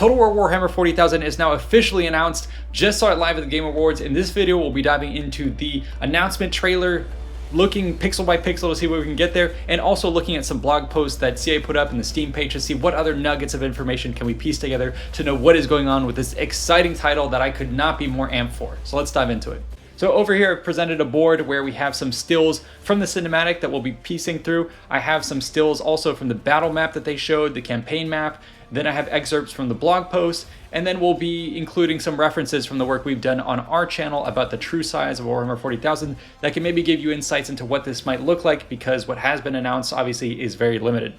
Total War Warhammer 40,000 is now officially announced. Just saw it live at the Game Awards. In this video, we'll be diving into the announcement trailer, looking pixel by pixel to see what we can get there, and also looking at some blog posts that CA put up in the Steam page to see what other nuggets of information can we piece together to know what is going on with this exciting title that I could not be more amped for. So let's dive into it. So over here, I've presented a board where we have some stills from the cinematic that we'll be piecing through. I have some stills also from the battle map that they showed, the campaign map. Then I have excerpts from the blog posts, and then we'll be including some references from the work we've done on our channel about the true size of Warhammer 40,000 that can maybe give you insights into what this might look like, because what has been announced obviously is very limited.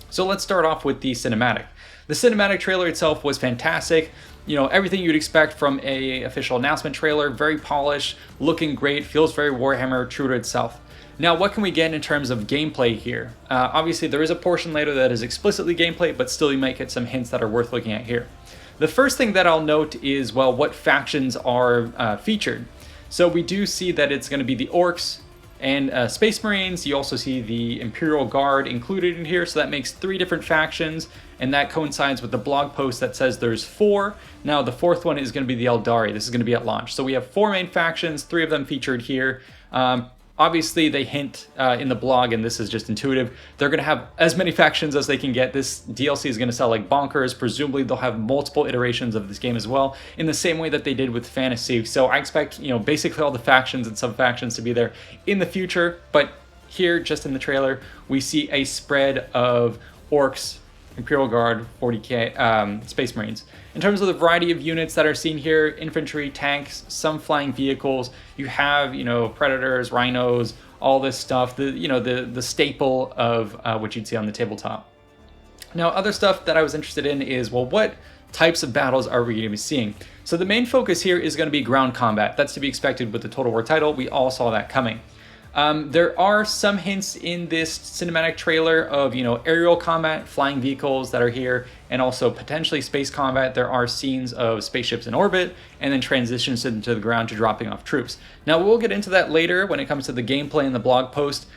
So let's start off with the cinematic. The cinematic trailer itself was fantastic. You know, everything you'd expect from an official announcement trailer, very polished, looking great, feels very Warhammer, true to itself. Now, what can we get in terms of gameplay here? Obviously, there is a portion later that is explicitly gameplay, but still you might get some hints that are worth looking at here. The first thing that I'll note is, well, what factions are featured. So we do see that it's going to be the Orcs and Space Marines. You also see the Imperial Guard included in here, so that makes 3 different factions, and that coincides with the blog post that says there's 4. Now, the 4th one is going to be the Eldari. This is going to be at launch. So we have 4 main factions, 3 of them featured here. Obviously, they hint in the blog, and this is just intuitive, they're going to have as many factions as they can get. This DLC is going to sell like bonkers. Presumably, they'll have multiple iterations of this game as well, in the same way that they did with Fantasy. So I expect, you know, basically all the factions and sub-factions to be there in the future. But here, just in the trailer, we see a spread of Orcs, Imperial Guard, 40k, Space Marines. In terms of the variety of units that are seen here, infantry, tanks, some flying vehicles, you have, you know, predators, rhinos, all this stuff, the staple of what you'd see on the tabletop. Now, other stuff that I was interested in is, well, what types of battles are we going to be seeing? So the main focus here is going to be ground combat. That's to be expected with the Total War title. We all saw that coming. There are some hints in this cinematic trailer of, you know, aerial combat, flying vehicles that are here, and also potentially space combat. There are scenes of spaceships in orbit, and then transitions into the ground to dropping off troops. Now, we'll get into that later when it comes to the gameplay and the blog post.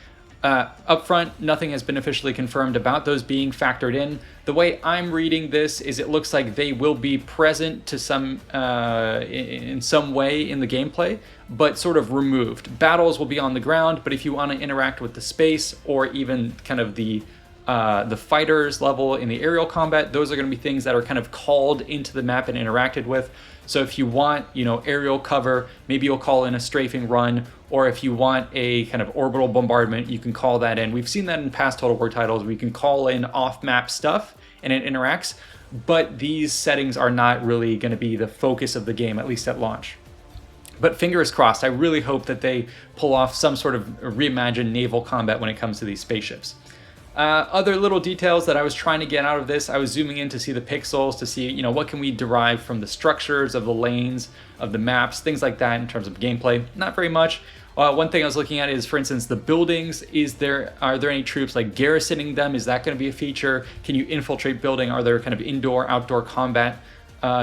Up front, nothing has been officially confirmed about those being factored in. The way I'm reading this is it looks like they will be present to some in some way in the gameplay, but sort of removed. Battles will be on the ground, but if you want to interact with the space or even kind of the fighters level in the aerial combat, those are going to be things that are kind of called into the map and interacted with. So if you want, you know, aerial cover, maybe you'll call in a strafing run, or if you want a kind of orbital bombardment, you can call that in. We've seen that in past Total War titles. We can call in off-map stuff and it interacts, but these settings are not really going to be the focus of the game, at least at launch. But fingers crossed, I really hope that they pull off some sort of reimagined naval combat when it comes to these spaceships. Other little details that I was trying to get out of this, I was zooming in to see the pixels, to see, you know, what can we derive from the structures of the lanes, of the maps, things like that in terms of gameplay. Not very much. One thing I was looking at is, for instance, the buildings. Are there any troops like garrisoning them? Is that going to be a feature? Can you infiltrate building? Are there kind of indoor, outdoor combat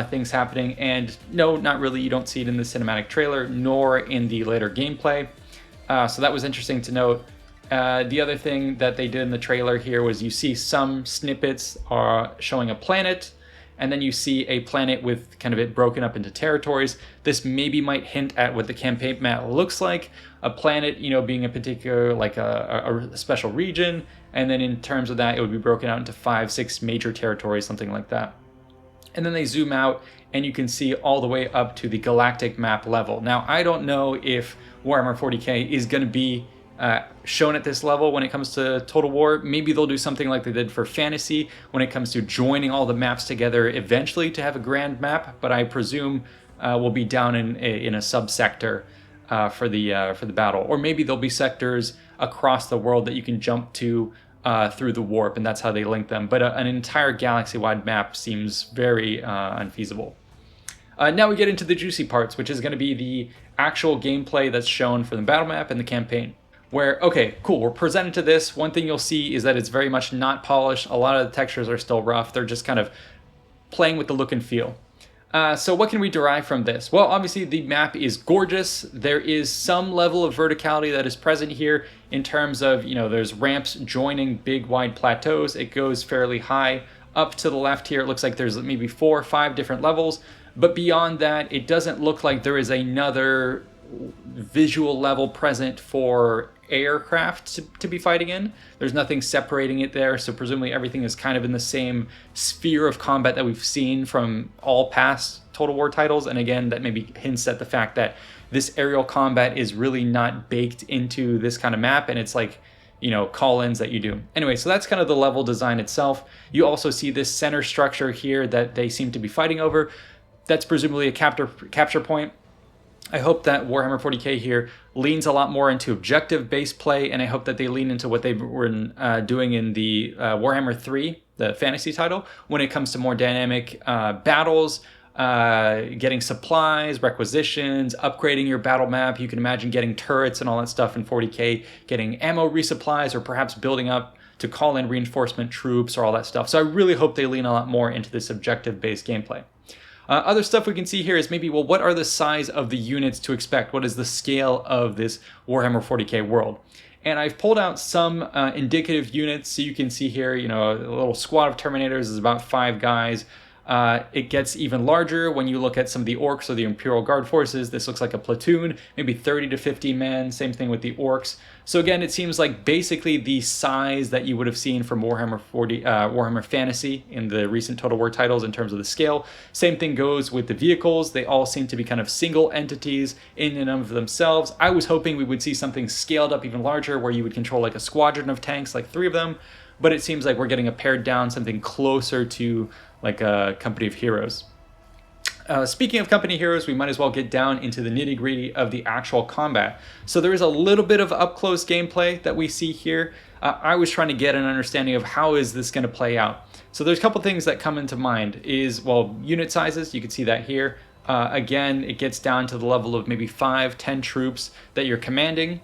things happening? And no, not really. You don't see it in the cinematic trailer, nor in the later gameplay. So that was interesting to note. The other thing that they did in the trailer here was you see some snippets are showing a planet, and then you see a planet with kind of it broken up into territories. This maybe might hint at what the campaign map looks like. A planet, you know, being a particular, like a special region, and then in terms of that, it would be broken out into 5, 6 major territories, something like that. And then they zoom out, and you can see all the way up to the galactic map level. Now, I don't know if Warhammer 40k is going to be shown at this level when it comes to Total War. Maybe they'll do something like they did for Fantasy when it comes to joining all the maps together eventually to have a grand map, but I presume we'll be down in a subsector for the battle. Or maybe there'll be sectors across the world that you can jump to through the warp, and that's how they link them. But an entire galaxy-wide map seems very unfeasible. Now we get into the juicy parts, which is going to be the actual gameplay that's shown for the battle map and the campaign. Where, okay, cool, we're presented to this. One thing you'll see is that it's very much not polished. A lot of the textures are still rough. They're just kind of playing with the look and feel. So what can we derive from this? Well, obviously the map is gorgeous. There is some level of verticality that is present here in terms of, you know, there's ramps joining big wide plateaus. It goes fairly high Up to the left here, it looks like there's maybe 4 or 5 different levels, but beyond that, it doesn't look like there is another visual level present for aircraft to be fighting in. There's nothing separating it there, so presumably everything is kind of in the same sphere of combat that we've seen from all past Total War titles, and again, that maybe hints at the fact that this aerial combat is really not baked into this kind of map, and it's like, you know, call-ins that you do. Anyway, so that's kind of the level design itself. You also see this center structure here that they seem to be fighting over. That's presumably a capture point. I hope that Warhammer 40k here leans a lot more into objective-based play, and I hope that they lean into what they were doing in the Warhammer 3, the fantasy title, when it comes to more dynamic battles, getting supplies, requisitions, upgrading your battle map. You can imagine getting turrets and all that stuff in 40k, getting ammo resupplies, or perhaps building up to call in reinforcement troops or all that stuff. So I really hope they lean a lot more into this objective-based gameplay. Other stuff we can see here is maybe, well, what are the size of the units to expect? What is the scale of this Warhammer 40k world? And I've pulled out some indicative units. So you can see here, you know, a little squad of Terminators is about 5 guys. It gets even larger when you look at some of the Orcs or the Imperial Guard forces. This looks like a platoon, maybe 30 to 50 men. Same thing with the Orcs. So again, it seems like basically the size that you would have seen from Warhammer Fantasy in the recent Total War titles in terms of the scale. Same thing goes with the vehicles. They all seem to be kind of single entities in and of themselves. I was hoping we would see something scaled up even larger where you would control like a squadron of tanks, like 3 of them. But it seems like we're getting a pared down, something closer to like a company of heroes. Speaking of company heroes, we might as well get down into the nitty-gritty of the actual combat. So there is a little bit of up-close gameplay that we see here. I was trying to get an understanding of how is this going to play out. So there's a couple things that come into mind is, well, unit sizes. You can see that here. Again, it gets down to the level of maybe 5-10 troops that you're commanding.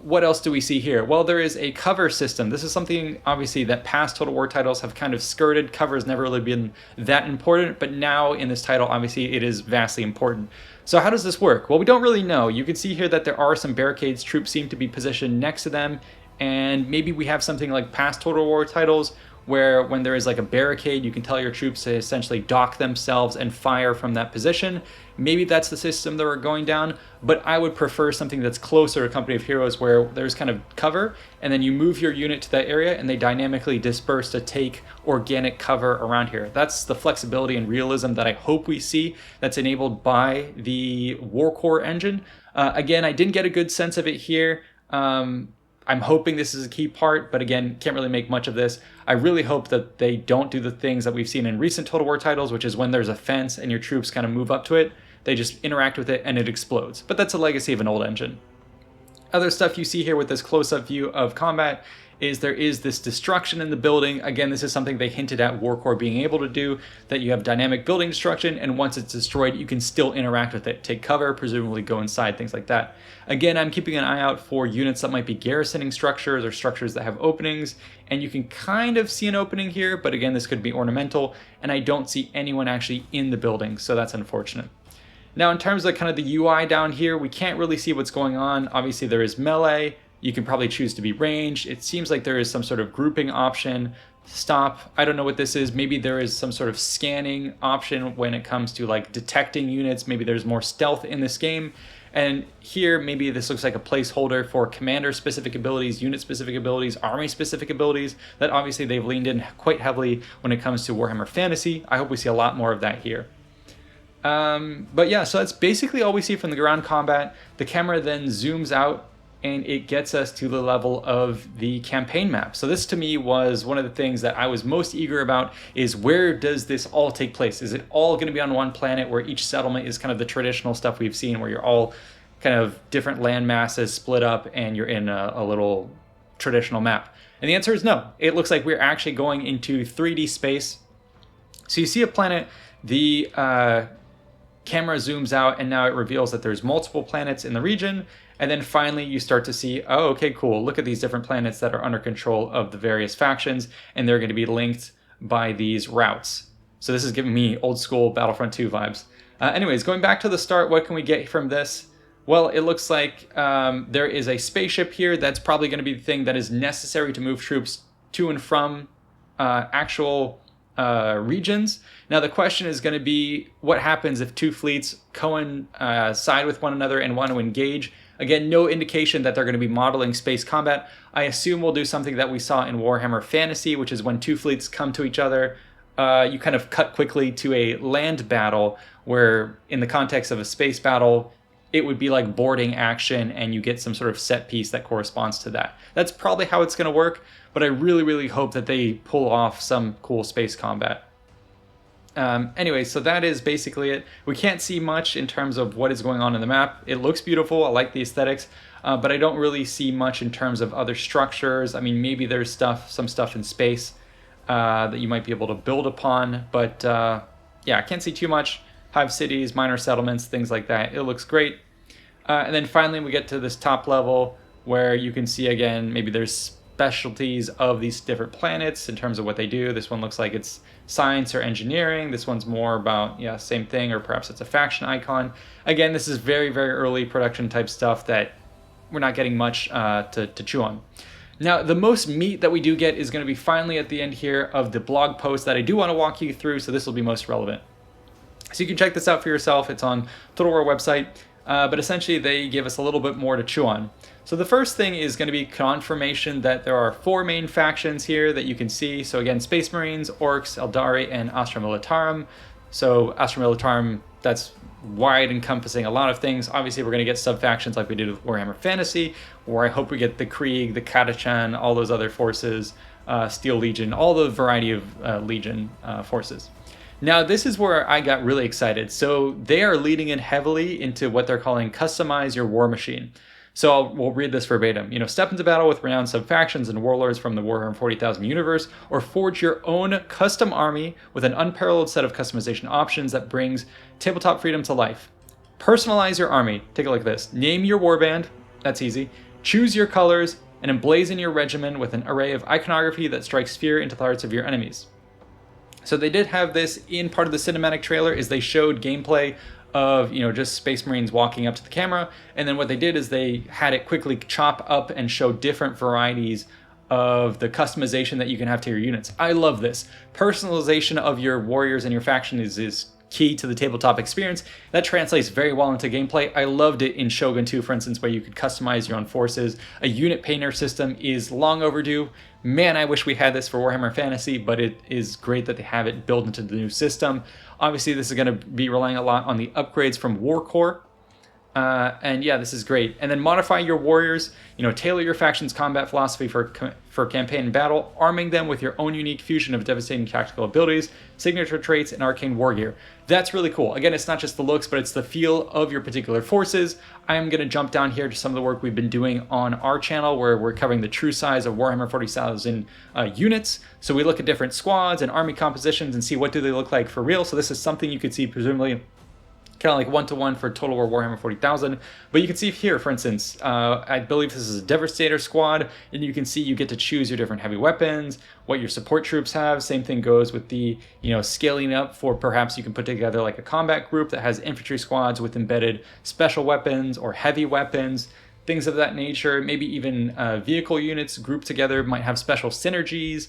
What else do we see here? Well, there is a cover system. This is something, obviously, that past Total War titles have kind of skirted. Cover has never really been that important, but now in this title, obviously, it is vastly important. So how does this work? Well, we don't really know. You can see here that there are some barricades. Troops seem to be positioned next to them, and maybe we have something like past Total War titles where when there is like a barricade, you can tell your troops to essentially dock themselves and fire from that position. Maybe that's the system that we're going down, but I would prefer something that's closer to Company of Heroes where there's kind of cover, and then you move your unit to that area and they dynamically disperse to take organic cover around here. That's the flexibility and realism that I hope we see that's enabled by the Warcore engine. Again, I didn't get a good sense of it here. I'm hoping this is a key part, but again, can't really make much of this. I really hope that they don't do the things that we've seen in recent Total War titles, which is when there's a fence and your troops kind of move up to it, they just interact with it and it explodes. But that's a legacy of an old engine. Other stuff you see here with this close-up view of combat is there is this destruction in the building. Again, this is something they hinted at Warcore being able to do, that you have dynamic building destruction, and once it's destroyed, you can still interact with it, take cover, presumably go inside, things like that. Again, I'm keeping an eye out for units that might be garrisoning structures or structures that have openings, and you can kind of see an opening here, but again, this could be ornamental, and I don't see anyone actually in the building, so that's unfortunate. Now, in terms of kind of the UI down here, we can't really see what's going on. Obviously, there is melee. You can probably choose to be ranged. It seems like there is some sort of grouping option. Stop. I don't know what this is. Maybe there is some sort of scanning option when it comes to like detecting units. Maybe there's more stealth in this game. And here, maybe this looks like a placeholder for commander-specific abilities, unit-specific abilities, army-specific abilities that obviously they've leaned in quite heavily when it comes to Warhammer Fantasy. I hope we see a lot more of that here. But yeah, so that's basically all we see from the ground combat. The camera then zooms out and it gets us to the level of the campaign map. So this to me was one of the things that I was most eager about, is where does this all take place? Is it all going to be on one planet where each settlement is kind of the traditional stuff we've seen, where you're all kind of different land masses split up and you're in a little traditional map? And the answer is no. It looks like we're actually going into 3D space. So you see a planet, the camera zooms out and now it reveals that there's multiple planets in the region. And then finally you start to see, oh, okay, cool. Look at these different planets that are under control of the various factions, and they're going to be linked by these routes. So this is giving me old school Battlefront 2 vibes. Anyways, going back to the start, what can we get from this? Well, it looks like there is a spaceship here. That's probably going to be the thing that is necessary to move troops to and from actual regions. Now the question is going to be, what happens if two fleets coincide with one another and want to engage? Again, no indication that they're going to be modeling space combat. I assume we'll do something that we saw in Warhammer Fantasy, which is when two fleets come to each other, you kind of cut quickly to a land battle, where in the context of a space battle, it would be like boarding action and you get some sort of set piece that corresponds to that. That's probably how it's going to work, but I really, really hope that they pull off some cool space combat. Anyway, so that is basically it. We can't see much in terms of what is going on in the map. It looks beautiful. I like the aesthetics, but I don't really see much in terms of other structures. I mean, maybe there's some stuff in space that you might be able to build upon, but yeah, I can't see too much. Hive cities, minor settlements, things like that. It looks great. And then finally we get to this top level where you can see again, maybe there's specialties of these different planets in terms of what they do. This one looks like it's science or engineering. This one's more about, yeah, same thing, or perhaps it's a faction icon. Again, this is very, very early production type stuff that we're not getting much to chew on. Now, the most meat that we do get is going to be finally at the end here of the blog post that I do want to walk you through, so this will be most relevant. So you can check this out for yourself. It's on Total War website, but essentially they give us a little bit more to chew on. So the first thing is going to be confirmation that there are 4 main factions here that you can see. So again, Space Marines, Orcs, Eldari, and Astra Militarum. So Astra Militarum, that's wide encompassing a lot of things. Obviously we're going to get sub-factions like we did with Warhammer Fantasy, where I hope we get the Krieg, the Katachan, all those other forces, Steel Legion, all the variety of Legion forces. Now, this is where I got really excited. So they are leading in heavily into what they're calling customize your war machine. So we'll read this verbatim. You know, step into battle with renowned sub-factions and warlords from the Warhammer 40,000 universe, or forge your own custom army with an unparalleled set of customization options that brings tabletop freedom to life. Personalize your army. Take a look at this. Name your warband. That's easy. Choose your colors and emblazon your regiment with an array of iconography that strikes fear into the hearts of your enemies. So they did have this in part of the cinematic trailer, is they showed gameplay of, you know, just Space Marines walking up to the camera, and then what they did is they had it quickly chop up and show different varieties of the customization that you can have to your units. I love this. Personalization of your warriors and your faction is key to the tabletop experience. That translates very well into gameplay. I loved it in Shogun 2, for instance, where you could customize your own forces. A unit painter system is long overdue. Man, I wish we had this for Warhammer Fantasy, but it is great that they have it built into the new system. Obviously, this is going to be relying a lot on the upgrades from War Core. And yeah, this is great. And then modify your warriors, you know, tailor your faction's combat philosophy for campaign and battle, arming them with your own unique fusion of devastating tactical abilities, signature traits, and arcane war gear. That's really cool. Again, it's not just the looks, but it's the feel of your particular forces. I am going to jump down here to some of the work we've been doing on our channel, where we're covering the true size of Warhammer 40,000 units. So we look at different squads and army compositions and see what do they look like for real. So this is something you could see presumably kind of like one-to-one for Total War Warhammer 40,000. But you can see here, for instance, I believe this is a Devastator squad, and you can see you get to choose your different heavy weapons, what your support troops have. Same thing goes with the, you know, scaling up for perhaps you can put together like a combat group that has infantry squads with embedded special weapons or heavy weapons, things of that nature. Maybe even vehicle units grouped together might have special synergies.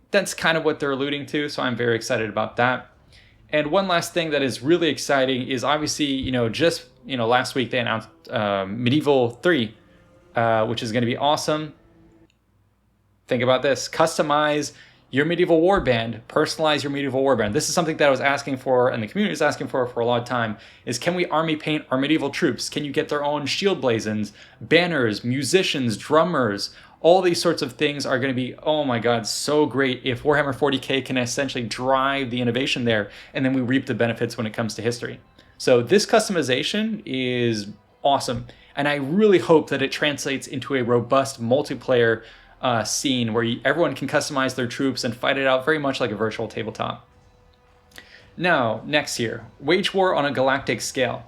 That's kind of what they're alluding to, so I'm very excited about that. And one last thing that is really exciting is obviously, you know, just, you know, last week they announced Medieval 3, which is going to be awesome. Think about this. Customize your medieval warband. Personalize your medieval warband. This is something that I was asking for, and the community is asking for a lot of time, is can we army paint our medieval troops? Can you get their own shield blazons, banners, musicians, drummers? All these sorts of things are going to be, oh my god, so great if Warhammer 40k can essentially drive the innovation there, and then we reap the benefits when it comes to history. So this customization is awesome, and I really hope that it translates into a robust multiplayer scene where everyone can customize their troops and fight it out very much like a virtual tabletop. Now, next here, wage war on a galactic scale.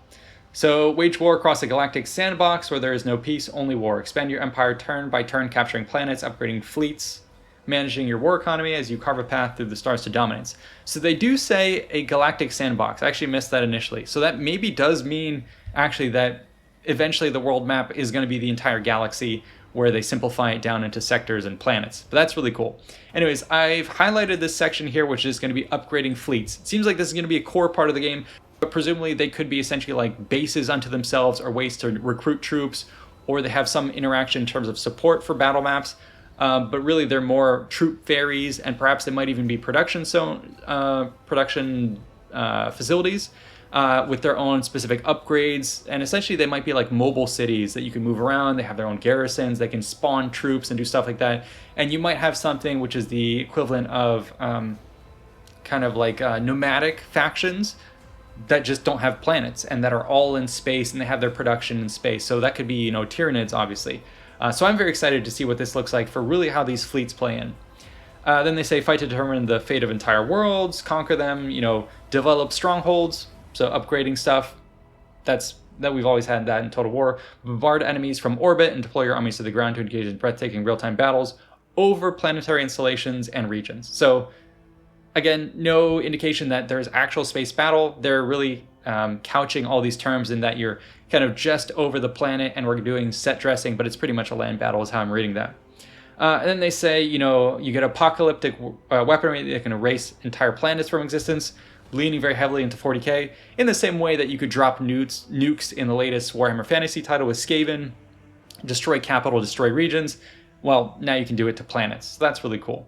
So, wage war across a galactic sandbox where there is no peace, only war. Expand your empire turn by turn, capturing planets, upgrading fleets, managing your war economy as you carve a path through the stars to dominance. So they do say a galactic sandbox. I actually missed that initially. So that maybe does mean actually that eventually the world map is going to be the entire galaxy, where they simplify it down into sectors and planets. But that's really cool. Anyways, I've highlighted this section here, which is going to be upgrading fleets. It seems like this is going to be a core part of the game, but presumably they could be essentially like bases unto themselves or ways to recruit troops, or they have some interaction in terms of support for battle maps. But really they're more troop ferries, and perhaps they might even be production facilities with their own specific upgrades. And essentially they might be like mobile cities that you can move around. They have their own garrisons, they can spawn troops and do stuff like that. And you might have something which is the equivalent of kind of like nomadic factions that just don't have planets and that are all in space, and they have their production in space. So that could be, you know, Tyranids, obviously. So I'm very excited to see what this looks like for really how these fleets play in. Then they say fight to determine the fate of entire worlds, conquer them, you know, develop strongholds. So upgrading stuff, that we've always had that in Total War. Bombard enemies from orbit and deploy your armies to the ground to engage in breathtaking real-time battles over planetary installations and regions. So again, no indication that there's actual space battle. They're really couching all these terms in that you're kind of just over the planet and we're doing set dressing, but it's pretty much a land battle is how I'm reading that. And then they say, you know, you get apocalyptic weaponry that can erase entire planets from existence, leaning very heavily into 40k, in the same way that you could drop nukes in the latest Warhammer Fantasy title with Skaven, destroy capital, destroy regions. Well, now you can do it to planets. So that's really cool.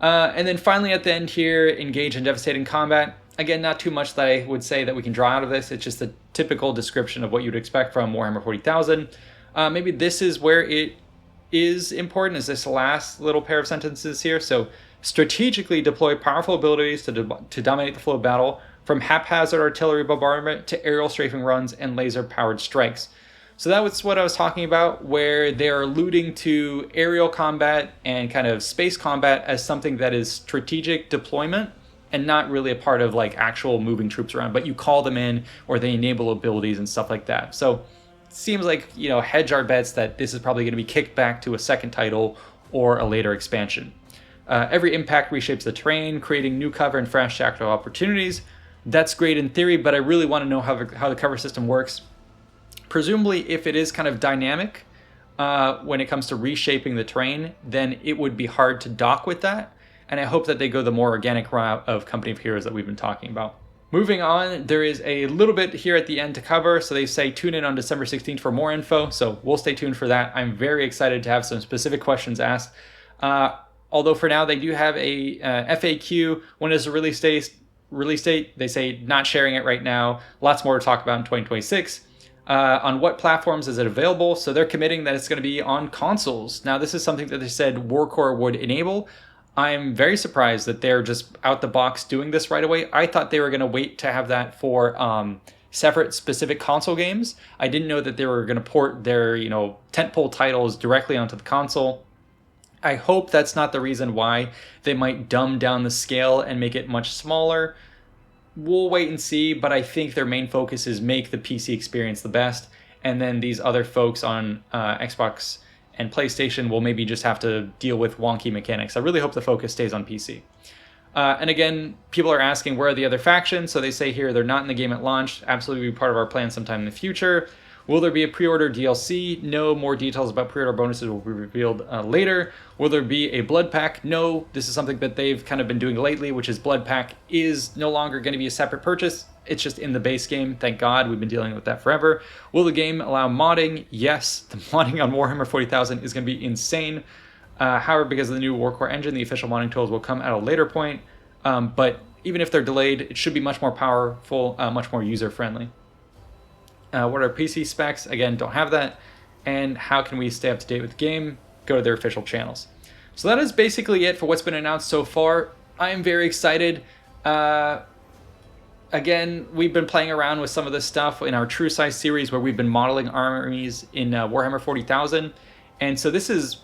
And then finally at the end here, engage in devastating combat. Again, not too much that I would say that we can draw out of this. It's just a typical description of what you'd expect from Warhammer 40,000. Maybe this is where it is important, is this last little pair of sentences here. So strategically deploy powerful abilities to dominate the flow of battle, from haphazard artillery bombardment to aerial strafing runs and laser-powered strikes. So that was what I was talking about, where they're alluding to aerial combat and kind of space combat as something that is strategic deployment and not really a part of like actual moving troops around, but you call them in or they enable abilities and stuff like that. So it seems like, you know, hedge our bets that this is probably going to be kicked back to a second title or a later expansion. Every impact reshapes the terrain, creating new cover and fresh tactical opportunities. That's great in theory, but I really want to know how the cover system works. Presumably, if it is kind of dynamic when it comes to reshaping the terrain, then it would be hard to dock with that. And I hope that they go the more organic route of Company of Heroes that we've been talking about. Moving on, there is a little bit here at the end to cover. So they say tune in on December 16th for more info. So we'll stay tuned for that. I'm very excited to have some specific questions asked. Although for now, they do have a FAQ. When is the release date? They say not sharing it right now. Lots more to talk about in 2026. On what platforms is it available? So they're committing that it's going to be on consoles. Now, this is something that they said Warcore would enable. I'm very surprised that they're just out the box doing this right away. I thought they were going to wait to have that for separate specific console games. I didn't know that they were going to port their, you know, tentpole titles directly onto the console. I hope that's not the reason why they might dumb down the scale and make it much smaller. We'll wait and see, but I think their main focus is make the PC experience the best, and then these other folks on Xbox and PlayStation will maybe just have to deal with wonky mechanics. I really hope the focus stays on PC. And again, people are asking where are the other factions, so they say here they're not in the game at launch. Absolutely be part of our plan sometime in the future. Will there be a pre-order DLC? No. More details about pre-order bonuses will be revealed later. Will there be a blood pack? No. This is something that they've kind of been doing lately, which is blood pack is no longer going to be a separate purchase. It's just in the base game. Thank God, we've been dealing with that forever. Will the game allow modding? Yes. The modding on Warhammer 40,000 is going to be insane. However, because of the new Warcore engine, the official modding tools will come at a later point. But even if they're delayed, it should be much more powerful, much more user-friendly. What are PC specs? Again, don't have that. And how can we stay up to date with the game? Go to their official channels. So that is basically it for what's been announced so far. I'm very excited. Again, we've been playing around with some of this stuff in our True Size series where we've been modeling armies in Warhammer 40,000. And so this is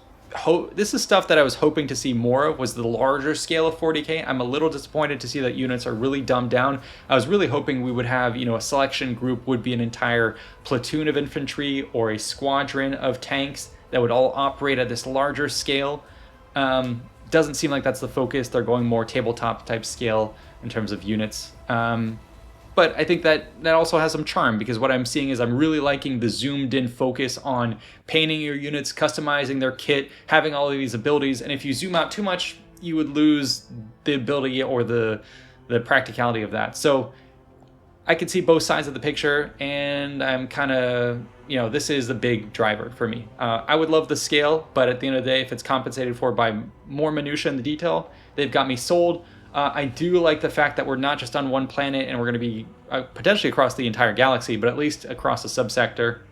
stuff that I was hoping to see more of, was the larger scale of 40k. I'm a little disappointed to see that units are really dumbed down. I was really hoping we would have, you know, a selection group would be an entire platoon of infantry or a squadron of tanks that would all operate at this larger scale. Doesn't seem like that's the focus. They're going more tabletop type scale in terms of units. But I think that also has some charm, because what I'm seeing is I'm really liking the zoomed in focus on painting your units, customizing their kit, having all of these abilities. And if you zoom out too much, you would lose the ability or the practicality of that. So I can see both sides of the picture, and I'm kind of, this is the big driver for me. I would love the scale, but at the end of the day, if it's compensated for by more minutia in the detail, they've got me sold. I do like the fact that we're not just on one planet and we're going to be potentially across the entire galaxy, but at least across a subsector.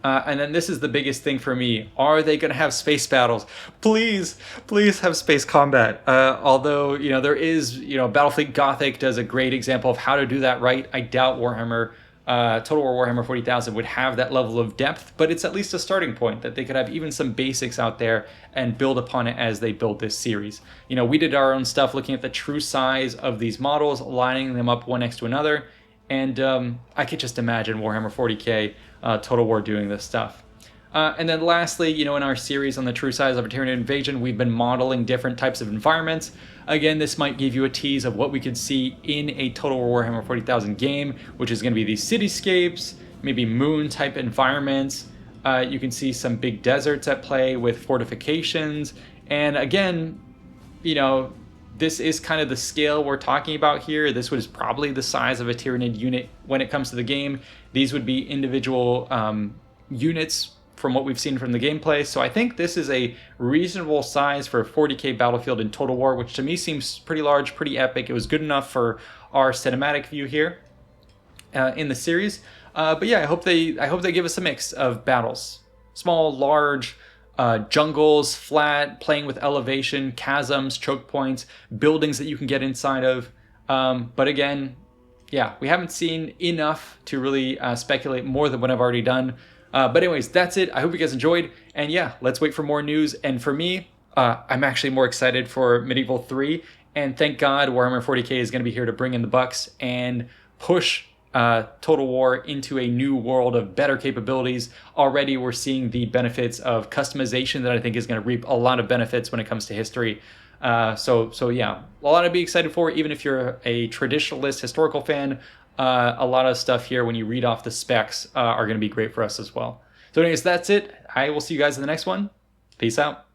And then this is the biggest thing for me. Are they going to have space battles? Please, please have space combat. Although, there is, Battlefleet Gothic does a great example of how to do that right. I doubt Warhammer, Total War Warhammer 40,000 would have that level of depth, but it's at least a starting point that they could have even some basics out there and build upon it as they build this series. We did our own stuff looking at the true size of these models, lining them up one next to another, and I could just imagine Warhammer 40k Total War doing this stuff. And then lastly, in our series on the true size of a Tyranid invasion, we've been modeling different types of environments. Again, this might give you a tease of what we could see in a Total War Warhammer 40,000 game, which is going to be these cityscapes, maybe moon type environments. You can see some big deserts at play with fortifications. And again, this is kind of the scale we're talking about here. This was probably the size of a Tyranid unit when it comes to the game. These would be individual units from what we've seen from the gameplay. So I think this is a reasonable size for a 40k battlefield in Total War, which to me seems pretty large, pretty epic. It was good enough for our cinematic view here in the series. But yeah, I hope they give us a mix of battles. Small, large, jungles, flat, playing with elevation, chasms, choke points, buildings that you can get inside of. But again, yeah, we haven't seen enough to really speculate more than what I've already done. But anyways, that's it. I hope you guys enjoyed. And yeah, let's wait for more news. And for me, I'm actually more excited for Medieval 3. And thank God Warhammer 40k is going to be here to bring in the bucks and push Total War into a new world of better capabilities. Already we're seeing the benefits of customization that I think is going to reap a lot of benefits when it comes to history. So yeah, a lot to be excited for, even if you're a traditionalist historical fan. A lot of stuff here when you read off the specs are going to be great for us as well. So anyways, that's it. I will see you guys in the next one. Peace out.